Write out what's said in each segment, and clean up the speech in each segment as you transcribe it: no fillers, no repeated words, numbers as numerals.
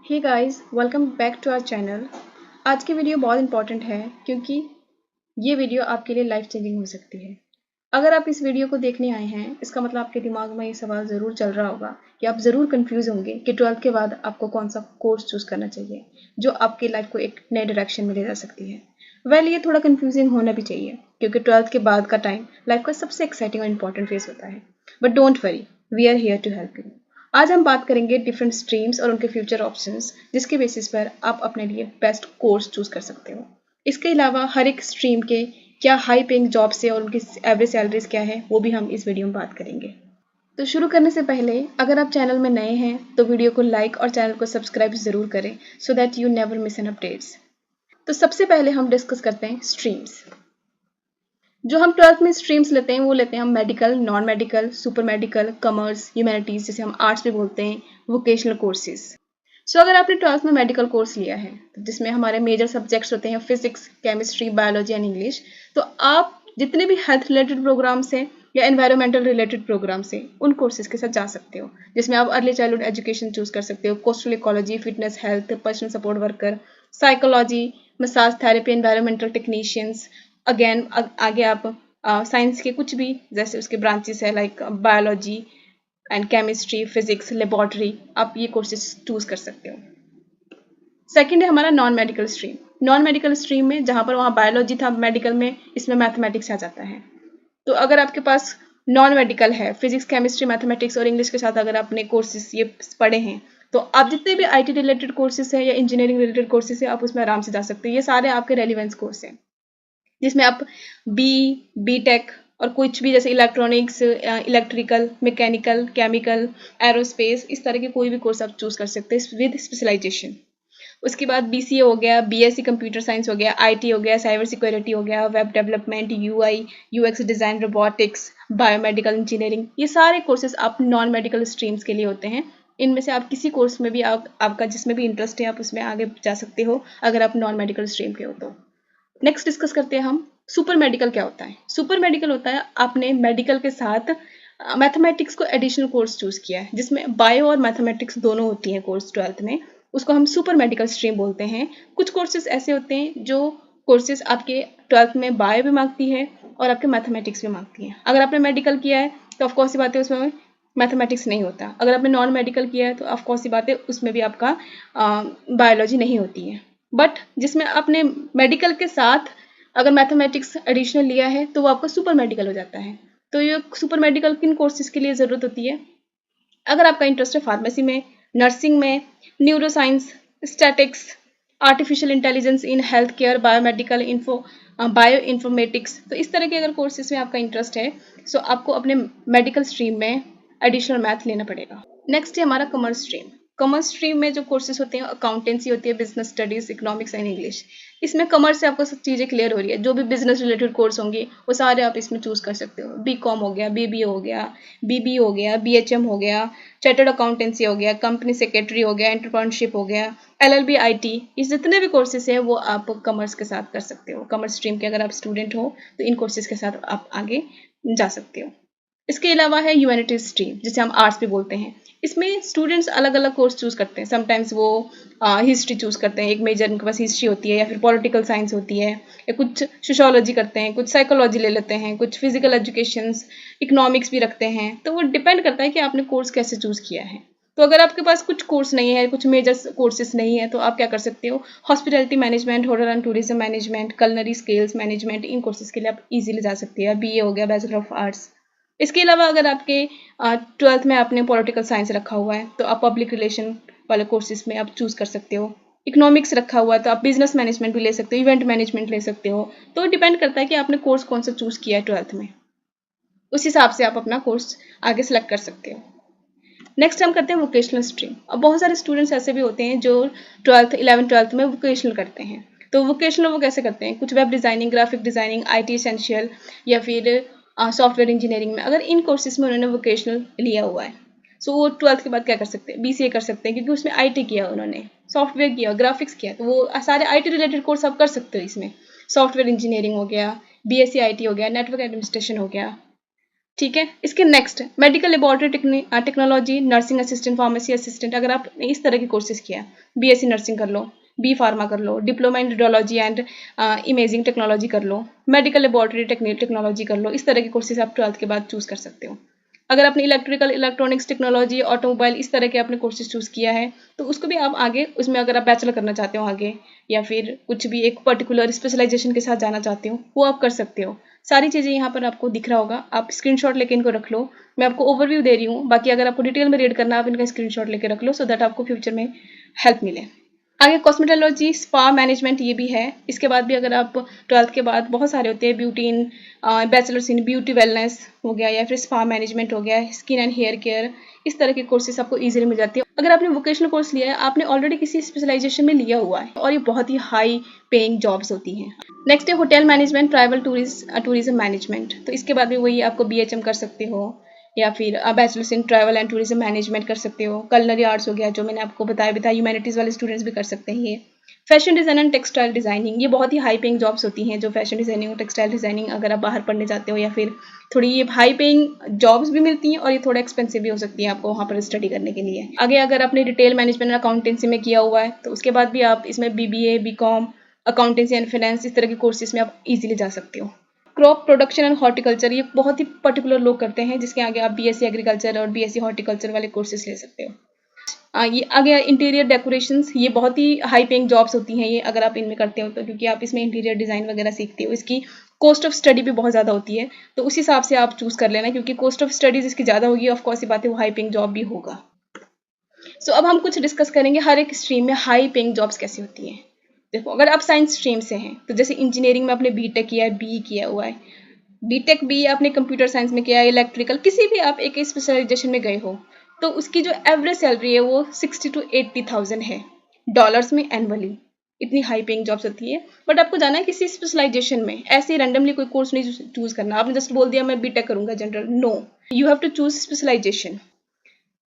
Hey guys, welcome back to our channel. आज की video बहुत इंपॉर्टेंट है क्योंकि ये वीडियो आपके लिए लाइफ चेंजिंग हो सकती है। अगर आप इस वीडियो को देखने आए हैं, इसका मतलब आपके दिमाग में ये सवाल ज़रूर चल रहा होगा कि आप ज़रूर कंफ्यूज होंगे कि 12th के बाद आपको कौन सा कोर्स चूज़ करना चाहिए जो आपकी लाइफ को एक नए डायरेक्शन में ले जा सकती है। ये थोड़ा कंफ्यूजिंग होना भी चाहिए क्योंकि 12th के बाद का टाइम लाइफ का सबसे एक्साइटिंग और इंपॉर्टेंट फेज होता है। But don't worry, we are here to help you. आज हम बात करेंगे डिफरेंट स्ट्रीम्स और उनके फ्यूचर ऑप्शंस, जिसके बेसिस पर आप अपने लिए बेस्ट कोर्स चूज कर सकते हो। इसके अलावा हर एक स्ट्रीम के क्या हाई पेइंग जॉब्स है और उनकी एवरेज सैलरीज क्या है, वो भी हम इस वीडियो में बात करेंगे। तो शुरू करने से पहले अगर आप चैनल में नए हैं तो वीडियो को लाइक और चैनल को सब्सक्राइब जरूर करें so that you never miss N updates. तो सबसे पहले हम डिस्कस करते हैं स्ट्रीम्स। जो हम 12th में स्ट्रीम्स लेते हैं वो लेते हैं हम medical, non medical, super medical, commerce, humanities, जिसे हम आर्ट्स भी बोलते हैं, वोकेशनल कोर्सेज। सो अगर आपने 12th में मेडिकल कोर्स लिया है जिसमें हमारे मेजर सब्जेक्ट्स होते हैं physics, chemistry, biology and English, तो आप जितने भी हेल्थ रिलेटेड प्रोग्राम्स हैं या एनवायरमेंटल रिलेटेड प्रोग्राम्स हैं उन कोर्सेज के साथ जा सकते हो, जिसमें आप अर्ली चाइल्डहुड एजुकेशन चूज कर सकते हो, coastal ecology, fitness, health, personal support worker, psychology, massage therapy, environmental technicians. Again आगे आप साइंस के कुछ भी जैसे उसके ब्रांचेस है like biology and chemistry, physics, laboratory, आप ये कोर्सेज चूज कर सकते हो। सेकंड है हमारा non medical stream. Non medical stream में जहाँ पर वहाँ बायोलॉजी था, मेडिकल में इसमें मैथमेटिक्स आ जाता है। तो अगर आपके पास नॉन मेडिकल है, फिजिक्स, केमिस्ट्री, मैथमेटिक्स और इंग्लिश के साथ अगर आपने कोर्सेज ये पढ़े हैं, तो आप जितने भी आईटी रिलेटेड कोर्सेज है या इंजीनियरिंग रिलेटेड कोर्सेज है आप उसमें आराम से जा सकते हैं। ये सारे आपके रेलिवेंस कोर्स हैं जिसमें आप बी टेक और कुछ भी जैसे electronics, electrical, mechanical, chemical, aerospace, इस तरह के कोई भी कोर्स आप चूज कर सकते हैं विद स्पेशलाइजेशन। उसके बाद बीसीए हो गया, बीएससी कंप्यूटर साइंस हो गया, आईटी हो गया, साइबर सिक्योरिटी हो गया, web development, UI UX design, robotics, biomedical engineering, ये सारे कोर्सेज आप नॉन मेडिकल स्ट्रीम्स के लिए होते हैं। इनमें से आप किसी कोर्स में भी आपका जिसमें भी इंटरेस्ट है आप उसमें आगे जा सकते हो अगर आप नॉन मेडिकल स्ट्रीम के हो तो। नेक्स्ट डिस्कस करते हैं हम सुपर मेडिकल क्या होता है। सुपर मेडिकल होता है आपने मेडिकल के साथ मैथमेटिक्स को एडिशनल कोर्स चूज किया है जिसमें बायो और मैथमेटिक्स दोनों होती हैं कोर्स 12th में, उसको हम सुपर मेडिकल स्ट्रीम बोलते हैं। कुछ कोर्सेज ऐसे होते हैं जो कोर्सेज आपके 12th में बायो भी मांगती है और आपके मैथमेटिक्स भी मांगती है। अगर आपने मेडिकल किया है तो ऑफकोर्स सी बात है उसमें मैथमेटिक्स नहीं होता, अगर आपने नॉन मेडिकल किया है तो ऑफकोर्स सी बात है उसमें भी आपका बायोलॉजी नहीं होती है। बट जिसमें आपने मेडिकल के साथ अगर मैथमेटिक्स एडिशनल लिया है तो वो आपका सुपर मेडिकल हो जाता है। तो ये सुपर मेडिकल किन कोर्सेज के लिए ज़रूरत होती है? अगर आपका इंटरेस्ट है फार्मेसी में, नर्सिंग में, neuro science, statics, artificial intelligence in health care, biomedical info, bio informatics, तो इस तरह के अगर कोर्सेज में आपका इंटरेस्ट है सो आपको अपने मेडिकल स्ट्रीम में एडिशनल मैथ लेना पड़ेगा। नेक्स्ट है हमारा कॉमर्स स्ट्रीम। कॉमर्स स्ट्रीम में जो कोर्सेज होते हैं अकाउंटेंसी होती है, business studies, economics and English. इसमें कॉमर्स से आपको सब चीज़ें क्लियर हो रही है, जो भी बिजनेस रिलेटेड कोर्स होंगे वो सारे आप इसमें चूज कर सकते हो। बीकॉम हो गया, बीबीए हो गया, बीबी हो गया, बीएचएम हो गया, चार्टर्ड अकाउंटेंसी हो गया, कंपनी सेक्रेटरी हो गया, एंटरप्रेन्योरशिप हो गया, एलएलबी, आईटी, इस जितने भी कोर्सेज हैं वो आप कॉमर्स के साथ कर सकते हो। कॉमर्स स्ट्रीम के अगर आप स्टूडेंट हो तो इन कोर्सेज के साथ आप आगे जा सकते हो। इसके अलावा है ह्यूमैनिटीज स्ट्रीम जिसे हम आर्ट्स भी बोलते हैं। इसमें स्टूडेंट्स अलग अलग कोर्स चूज करते हैं। समटाइम्स वो हिस्ट्री चूज करते हैं, एक मेजर उनके पास हिस्ट्री होती है, या फिर पॉलिटिकल साइंस होती है, या कुछ सोशियोलॉजी करते हैं, कुछ साइकोलॉजी ले लेते हैं, कुछ फिजिकल एजुकेशन, इकोनॉमिक्स भी रखते हैं। तो वो डिपेंड करता है कि आपने कोर्स कैसे चूज किया है। तो अगर आपके पास कुछ कोर्स नहीं है, कुछ मेजर कोर्सेज नहीं है, तो आप क्या कर सकते हो, hospitality management, hotel and tourism management, culinary skills management, in courses के लिए आप इजीली जा सकते हैं। बीए हो गया, बैचलर ऑफ आर्ट्स। इसके अलावा अगर आपके 12th में आपने पॉलिटिकल साइंस रखा हुआ है तो आप पब्लिक रिलेशन वाले कोर्सेज में आप चूज कर सकते हो। इकोनॉमिक्स रखा हुआ है तो आप बिजनेस मैनेजमेंट भी ले सकते हो, इवेंट मैनेजमेंट ले सकते हो। तो डिपेंड करता है कि आपने कोर्स कौन सा चूज किया है 12th में, उस हिसाब से आप अपना कोर्स आगे सेलेक्ट कर सकते हो। नेक्स्ट हम करते हैं वोकेशनल स्ट्रीम। अब बहुत सारे स्टूडेंट्स ऐसे भी होते हैं जो 11th-12th में वोकेशनल करते हैं। तो वोकेशनल वो कैसे करते हैं, कुछ web designing, graphic designing, IT essential, या फिर सॉफ्टवेयर इंजीनियरिंग में अगर इन कोर्सेज में उन्होंने वोकेशनल लिया हुआ है सो वो 12th के बाद क्या कर सकते हैं, बीसीए कर सकते हैं, क्योंकि उसमें आईटी किया उन्होंने, सॉफ्टवेयर किया, ग्राफिक्स किया, तो वो सारे आईटी रिलेटेड कोर्स आप कर सकते हो इसमें। सॉफ्टवेयर इंजीनियरिंग हो गया, बीएससी आईटी हो गया, नेटवर्क एडमिनिस्ट्रेशन हो गया। ठीक है। इसके next medical laboratory technology, nursing assistant, pharmacy assistant. अगर आपने इस तरह की कोर्सेज किया, बीएससी नर्सिंग कर लो, बी फार्मा कर लो, diploma in radiology and imaging technology कर लो, मेडिकल लेबोरेटरी टेक्नोलॉजी कर लो। इस तरह की कोर्सेज आप 12th के बाद चूज कर सकते हो। अगर आपने इलेक्ट्रिकल इलेक्ट्रॉनिक्स टेक्नोलॉजी, ऑटोमोबाइल, इस तरह के आपने कोर्सेज चूज किया है, तो उसको भी आप आगे उसमें अगर आप बैचलर करना चाहते हो आगे, या फिर कुछ भी एक पर्टिकुलर स्पेशलाइजेशन के साथ जाना चाहते हो, वो आप कर सकते हो। सारी चीज़ें यहाँ पर आपको दिख रहा होगा, आप स्क्रीनशॉट लेके इनको रख लो। मैं आपको ओवरव्यू दे रही हूँ, बाकी अगर आपको डिटेल में रीड करना है आप इनका स्क्रीनशॉट लेके रख लो, सो दैट आपको फ्यूचर में हेल्प मिले। आगे कॉस्मेटोलॉजी, स्पा मैनेजमेंट, ये भी है। इसके बाद भी अगर आप 12th के बाद बहुत सारे होते हैं, beauty in bachelors in beauty wellness हो गया, या फिर स्पा मैनेजमेंट हो गया, स्किन एंड हेयर केयर, इस तरह के कोर्सेज आपको इजीली मिल जाती है। अगर आपने वोकेशनल कोर्स लिया है, आपने ऑलरेडी किसी स्पेशलाइजेशन में लिया हुआ है, और ये बहुत ही हाई पेइंग जॉब्स होती हैं। नेक्स्ट है hotel management, travel tourism management. तो इसके बाद भी वही आपको बीएचएम कर सकते हो, या फिर bachelors in travel and tourism management कर सकते हो। कलनरी आर्ट्स हो गया, जो मैंने आपको बताया भी था, ह्यूमैनिटीज़ वाले स्टूडेंट्स भी कर सकते हैं ये। Fashion design and textile designing, ये बहुत ही हाई पेइंग जॉब्स होती हैं, जो फैशन डिज़ाइनिंग और टेक्सटाइल डिज़ाइनिंग अगर आप बाहर पढ़ने जाते हो, या फिर थोड़ी ये हाई पेइंग जॉब्स भी मिलती हैं, और ये थोड़ा एक्सपेंसिव भी हो सकती है आपको वहाँ पर स्टडी करने के लिए। आगे अगर आपने रिटेल मैनेजमेंट एंड अकाउंटेंसी में किया हुआ है, तो उसके बाद भी आप इसमें BBA, BCom, accountancy and finance, इस तरह के कोर्सेज में आप इजीली जा सकते हो। क्रॉप प्रोडक्शन एंड हॉर्टिकल्चर, ये बहुत ही पर्टिकुलर लोग करते हैं, जिसके आगे आप बीएससी एग्रीकल्चर और बीएससी हॉर्टिकल्चर वाले कोर्सेज ले सकते हो। ये आगे इंटीरियर डेकोरेशंस, ये बहुत ही हाई पेइंग जॉब्स होती हैं ये, अगर आप इनमें करते हो तो, क्योंकि आप इसमें इंटीरियर डिज़ाइन वगैरह सीखते हो। इसकी कॉस्ट ऑफ स्टडी भी बहुत ज़्यादा होती है, तो उस हिसाब से आप चूज़ कर लेना, क्योंकि कॉस्ट ऑफ स्टडीज़ इसकी ज़्यादा होगी, ऑफकोर्स ये बात है, वो हाई पेइंग जॉब भी होगा। सो अब हम कुछ डिस्कस करेंगे हर एक स्ट्रीम में हाई पेइंग जॉब्स कैसी होती हैं। देखो, अगर आप साइंस स्ट्रीम से हैं, तो जैसे इंजीनियरिंग में आपने बीटेक किया है, बी किया हुआ है, बीटेक बी आपने कंप्यूटर साइंस में किया है, इलेक्ट्रिकल, किसी भी आप एक स्पेशलाइजेशन में गए हो, तो उसकी जो एवरेज सैलरी है वो 60 to 80,000 है डॉलर्स में एनुअली। इतनी हाई पेइंग जॉब्स होती है। बट आपको जाना है किसी स्पेशलाइजेशन में, ऐसे ही रैंडमली कोई कोर्स नहीं चूज करना। आपने जस्ट बोल दिया मैं बीटेक करूंगा general, no, you have to choose specialization.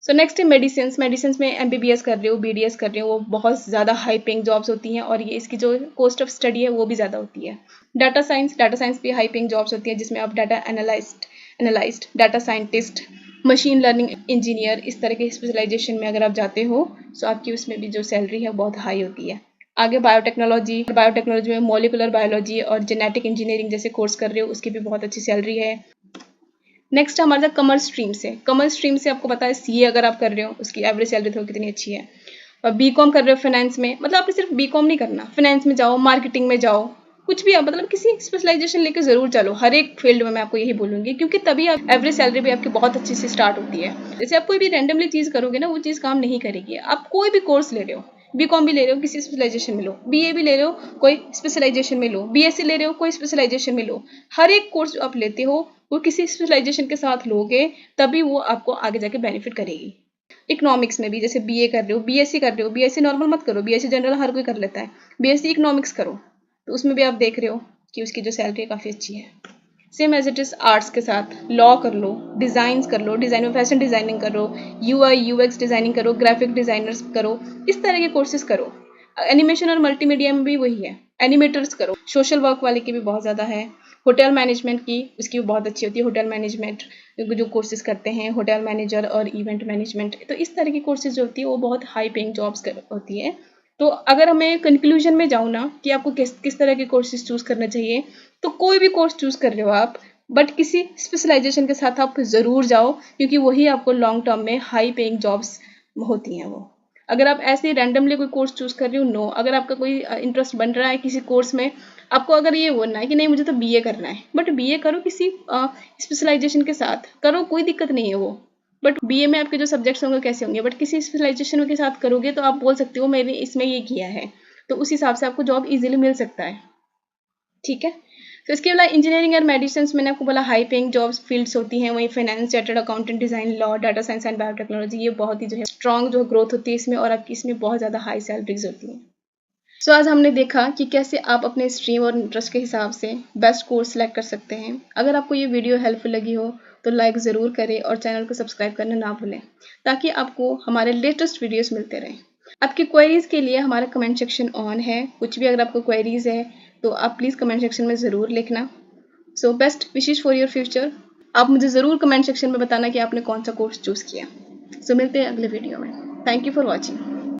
So next है मेडिसिन में एमबीबीएस कर रहे हो, बीडीएस कर रहे हो, वो बहुत ज़्यादा हाई पेइंग जॉब्स होती हैं, और ये इसकी जो कॉस्ट ऑफ स्टडी है वो भी ज़्यादा होती है। डाटा साइंस भी हाई पेइंग जॉब्स होती है, जिसमें आप data analyst, data scientist, machine learning engineer, इस तरह के स्पेशलाइजेशन में अगर आप जाते हो, तो आपकी उसमें भी जो सैलरी है बहुत हाई होती है। आगे बायोटेक्नोलॉजी में मॉलिकुलर बायोलॉजी और जेनेटिक इंजीनियरिंग जैसे कोर्स कर रहे हो, उसकी भी बहुत अच्छी सैलरी है। नेक्स्ट हमारा कॉमर्स स्ट्रीम से आपको पता है सीए अगर आप कर रहे हो, उसकी एवरेज सैलरी तो कितनी अच्छी है। और बीकॉम कर रहे हो फाइनेंस में, मतलब आपने सिर्फ बीकॉम नहीं करना, फाइनेंस में जाओ, मार्केटिंग में जाओ, कुछ भी आप मतलब किसी स्पेशलाइजेशन लेके जरूर चलो, हर एक फील्ड में मैं आपको यही बोलूंगी, क्योंकि तभी आप एवरेज सैलरी भी आपकी बहुत अच्छी से स्टार्ट होती है। जैसे आप कोई भी रैंडमली चीज करोगे ना, वो चीज काम नहीं करेगी। आप कोई भी कोर्स ले रहे हो, बीकॉम भी ले रहे हो, किसी स्पेशलाइजेशन में लो, बीए भी ले रहे हो, कोई स्पेशलाइजेशन में लो, बीएससी ले रहे हो, कोई स्पेशलाइजेशन में लो, हर एक कोर्स जो आप लेते हो वो किसी स्पेशलाइजेशन के साथ लोगे, तभी वो आपको आगे जाके बेनिफिट करेगी। इकोनॉमिक्स में भी जैसे बीए कर रहे हो, बीएससी कर रहे हो, बीएससी नॉर्मल मत करो, बीएससी जनरल हर कोई कर लेता है, बीएससी इकोनॉमिक्स करो, तो उसमें भी आप देख रहे हो कि उसकी जो सैलरी काफ़ी अच्छी है। Same as it is arts के साथ लॉ कर लो, डिज़ाइंस कर लो, डिज़ाइन में फैशन डिज़ाइनिंग करो, यूआई यूएक्स डिज़ाइनिंग करो, ग्राफिक डिज़ाइनर्स करो, इस तरह के कोर्सेज करो। एनिमेशन और मल्टीमीडिया में भी वही है, एनिमेटर्स करो। सोशल वर्क वाले की भी बहुत ज़्यादा है। होटल मैनेजमेंट की, उसकी भी बहुत अच्छी होती है, होटल मैनेजमेंट जो कोर्सेज करते हैं, होटल मैनेजर और इवेंट मैनेजमेंट, तो इस तरह की कोर्सेज जो होती है वो बहुत हाई पेइंग जॉब्स होती है। तो अगर हमें कंक्लूजन में जाऊँ ना कि आपको किस तरह के कोर्सेज चूज़ करना चाहिए, तो कोई भी कोर्स चूज़ कर रहे हो आप, बट किसी स्पेशलाइजेशन के साथ आप ज़रूर जाओ, क्योंकि वही आपको लॉन्ग टर्म में हाई पेइंग जॉब्स होती हैं वो। अगर आप ऐसे रैंडमली कोई कोर्स चूज़ कर रहे हो, नो। अगर आपका कोई इंटरेस्ट बन रहा है किसी कोर्स में, आपको अगर ये बोलना है कि नहीं मुझे तो बीए करना है, बट बीए करो किसी स्पेशलाइजेशन के साथ करो, कोई दिक्कत नहीं है वो। बट बीए में आपके जो सब्जेक्ट्स होंगे कैसे होंगे, बट किसी स्पेशलाइजेशन के साथ करोगे तो आप बोल सकते हो मैंने इसमें ये किया है, तो उस हिसाब से आपको जॉब इजीली मिल सकता है। ठीक है। तो इसके अलावा इंजीनियरिंग और मेडिसिन मैंने आपको बोला हाई पेइंग जॉब्स फील्ड्स होती हैं, वहीं finance, chartered accountant, design, law, data science and biotechnology, ये बहुत ही जो है स्ट्रॉन्ग जो ग्रोथ होती है इसमें, और आपकी इसमें बहुत ज़्यादा हाई सैलरीज होती हैं। सो आज हमने देखा कि कैसे आप अपने स्ट्रीम और इंटरेस्ट के हिसाब से बेस्ट कोर्स सेलेक्ट कर सकते हैं। अगर आपको ये वीडियो हेल्पफुल लगी हो तो लाइक ज़रूर करें और चैनल को सब्सक्राइब करना ना भूलें, ताकि आपको हमारे लेटेस्ट वीडियोस मिलते रहें। आपकी क्वेरीज़ के लिए हमारा कमेंट सेक्शन ऑन है, कुछ भी अगर आपको क्वेरीज़ है तो आप प्लीज़ कमेंट सेक्शन में ज़रूर लिखना। So best wishes for your future. आप मुझे ज़रूर कमेंट सेक्शन में बताना कि आपने कौन सा कोर्स चूज़ किया। सो मिलते हैं अगले वीडियो में। Thank you for watching.